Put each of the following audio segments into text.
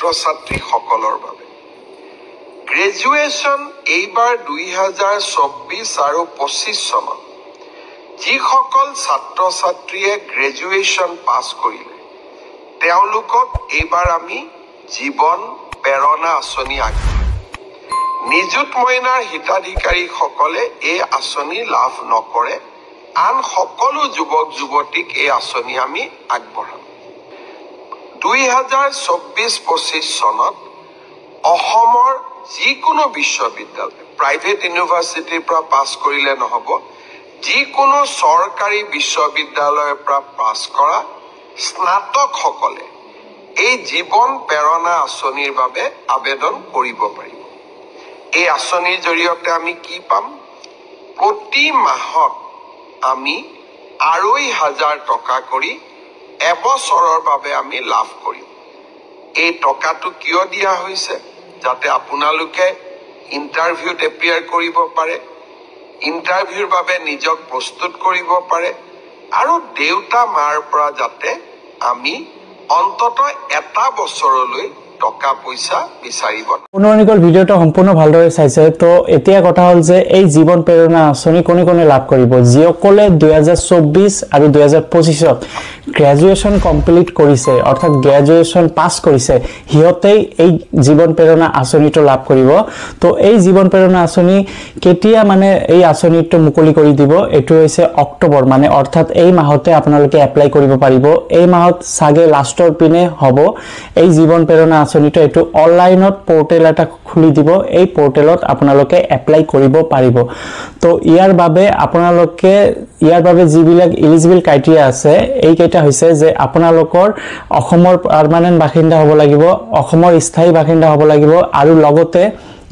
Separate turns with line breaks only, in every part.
ছাত্ৰ-ছাত্ৰী সকলৰ বাবে গ্ৰেজুৱেশ্যন এইবাৰ 2024 আৰু 25 চনত যিসকল ছাত্ৰ-ছাত্ৰীয়ে গ্ৰেজুৱেশ্যন পাছ কৰিলে তেওঁলোকক এইবাৰ আমি জীৱন প্ৰেৰণা আঁচনি আগবঢ়াম নিযুত মইনাৰ হিতাধিকাৰীসকলে এই আঁচনি লাভ নকৰে আন সকলো যুৱক যুৱতীক এই আঁচনি আমি আগবঢ়াম 2024-25 চনত অসমৰ যিকোনো বিশ্ববিদ্যালয় প্ৰাইভেট ইউনিভাৰ্চিটিৰ পৰা পাছ কৰিলে নহব যিকোনো চৰকাৰী বিশ্ববিদ্যালয়ৰ পৰা পাছ কৰা স্নাতকসকলে এই জীৱন প্ৰেৰণা আঁচনিৰ বাবে আবেদন কৰিব পাৰিব এই আঁচনিৰ জৰিয়তে আমি কি পাম প্ৰতি মাহত আমি 2,500 টকা কৰি এবছৰৰ বাবে আমি লাভ কৰিম এই টকাটো কিয় দিয়া হৈছে যাতে আপোনালোকে ইন্টাৰভিউত এপিয়াৰ কৰিব পাৰে ইন্টাৰভিউৰ বাবে নিজক প্ৰস্তুত কৰিব পাৰে আৰু দেউতা মাৰ পৰা যাতে আমি অন্তত এটা বছৰলৈ টকা পইচা বিচাৰিব
অনুমানিকৰ ভিডিওটো সম্পূৰ্ণ ভালদৰে চাইছে তো এতিয়া কথা হল যে এই জীৱন প্ৰেৰণা আঁচনি কোনে কোনে লাভ কৰিব যিসকলে 2024 আৰু 2025 ত গ্ৰেজুৱেশ্যন কমপ্লিট কৰিছে অৰ্থাৎ গ্ৰেজুৱেশ্যন পাছ কৰিছে হিয়তেই এই জীৱন প্ৰেৰণা আঁচনিটো লাভ কৰিব তো এই জীৱন প্ৰেৰণা আঁচনি কেতিয়া মানে এই আঁচনিটো মুকলি কৰি দিব এটো হৈছে অক্টোবৰ মানে অৰ্থাৎ এই মাহতে আপোনালোকে এপ্লাই কৰিব পাৰিব এই মাহত সাগে লাষ্টৰ পিনে হ'ব এই জীৱন প্ৰেৰণা আঁচনিটো এটো অনলাইনত পোৰ্টেল এটা খুলি দিব এই পোৰ্টেলত আপোনালোকে এপ্লাই কৰিব পাৰিব তো ইয়াৰ বাবে যিবিলাক এলিজিবল ক্ৰাইটেৰিয়া আছে এই কেইটা হৈছে যে আপোনালোকৰ অসমৰ পাৰ্মানেন্ট বাসিন্দা হ'ব লাগিব অসমৰ স্থায়ী বাসিন্দা হ'ব লাগিব আৰু লগতে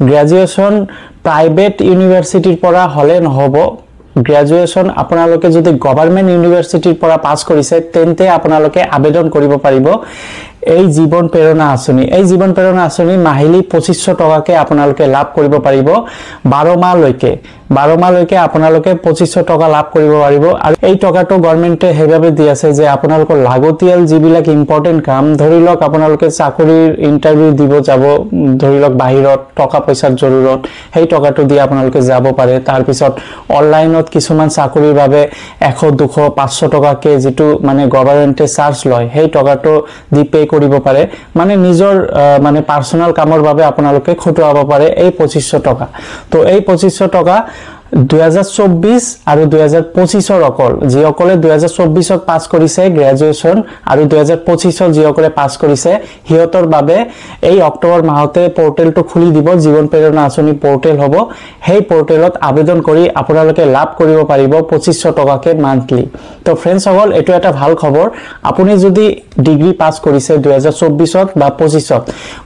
গ্ৰেজুৱেশ্যন প্ৰাইভেট ইউনিভাৰ্চিটিৰ পৰা হলে নহব গ্ৰেজুৱেশ্যন আপোনালোকে যদি গভৰ্ণমেন্ট ইউনিভাৰ্চিটিৰ পৰা পাছ কৰিছে তেন্তে আপোনালোকে আবেদন কৰিব পাৰিব এই জীৱন প্ৰেৰণা আঁচনি মাহিলী 2500 টকাকে আপোনালোকে লাভ কৰিব পাৰিব 12 মাহলৈকে আপোনালোকে 2500 টকা লাভ কৰিব পাৰিব আৰু এই টকাটো গভৰ্ণমেন্টে হেভাবে দি আছে যে আপোনালোকৰ লাগতিয়াল যিবিলাক ইম্পৰ্টেন্ট কাম ধৰিলক আপোনালোকে চাকৰিৰ ইন্টাৰভিউ দিব যাব ধৰিলক বাহিৰত টকা পইচাৰ জৰুৰত সেই টকাটো দি আপোনালোকে যাব পাৰে তাৰ পিছত অনলাইনত কিছুমান চাকৰিৰ বাবে 100 200 500 টকাকে যেটো মানে গভৰ্ণমেন্টে চাৰ্জ লয় সেই টকাটো দি পে কৰিব পাৰে মানে নিজৰ মানে পাৰ্সোনাল কামৰ বাবে আপোনালোকে খটুৱাব পাৰে এই 2500 টকা তো এই 2500 টকা 2024 আৰু 2025 ৰ অকল যিসকলে 2024 ত পাছ কৰিছে গ্ৰেজুৱেশ্যন আৰু 2025 ত যিসকলে পাছ কৰিছে হিয়তৰ বাবে এই অক্টোবৰ মাহতে পোৰ্টেলটো খুলি দিব জীৱন প্ৰেৰণা আঁচনি পোৰ্টেল হ'ব সেই পোৰ্টেলত আবেদন কৰি আপোনালোকে লাভ কৰিব পাৰিব 2500 টকাকে মান্থলি তো ফ্ৰেণ্ডছ সকল এটো এটা ভাল খবৰ আপুনি যদি ডিগ্ৰী পাছ কৰিছে 2024 ত বা 25 ত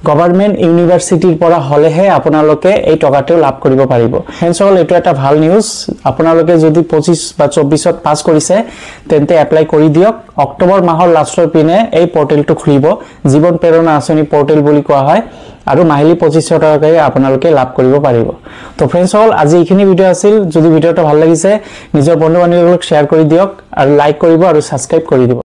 গভৰ্ণমেন্ট ইউনিভাৰ্চিটিৰ পৰা হলেহে আপোনালোকে এই টকাটো লাভ কৰিব পাৰিব ফ্ৰেণ্ডছ সকল এটো এটা ভাল নিউজ আপোনালোকে যদি 25 বা 24 ত পাছ কৰিছে তেন্তে এপ্লাই কৰি দিয়ক অক্টোবৰ মাহৰ লাষ্টৰ পিনে এই পোৰ্টেলটো খুলিব জীৱন প্ৰেৰণা আঁচনি পোৰ্টেল বুলি কোৱা হয় আৰু মাহিলী 2500 টকাকৈ আপোনালোকে লাভ কৰিব পাৰিব তো ফ্ৰেণ্ডছ সকল আজি এইখিনি ভিডিও আছিল যদি ভিডিওটো ভাল লাগিছে নিজৰ বন্ধু বান্ধৱীসকলক শেয়াৰ কৰি দিয়ক আৰু লাইক কৰিব আৰু সাবস্ক্ৰাইব কৰি দিব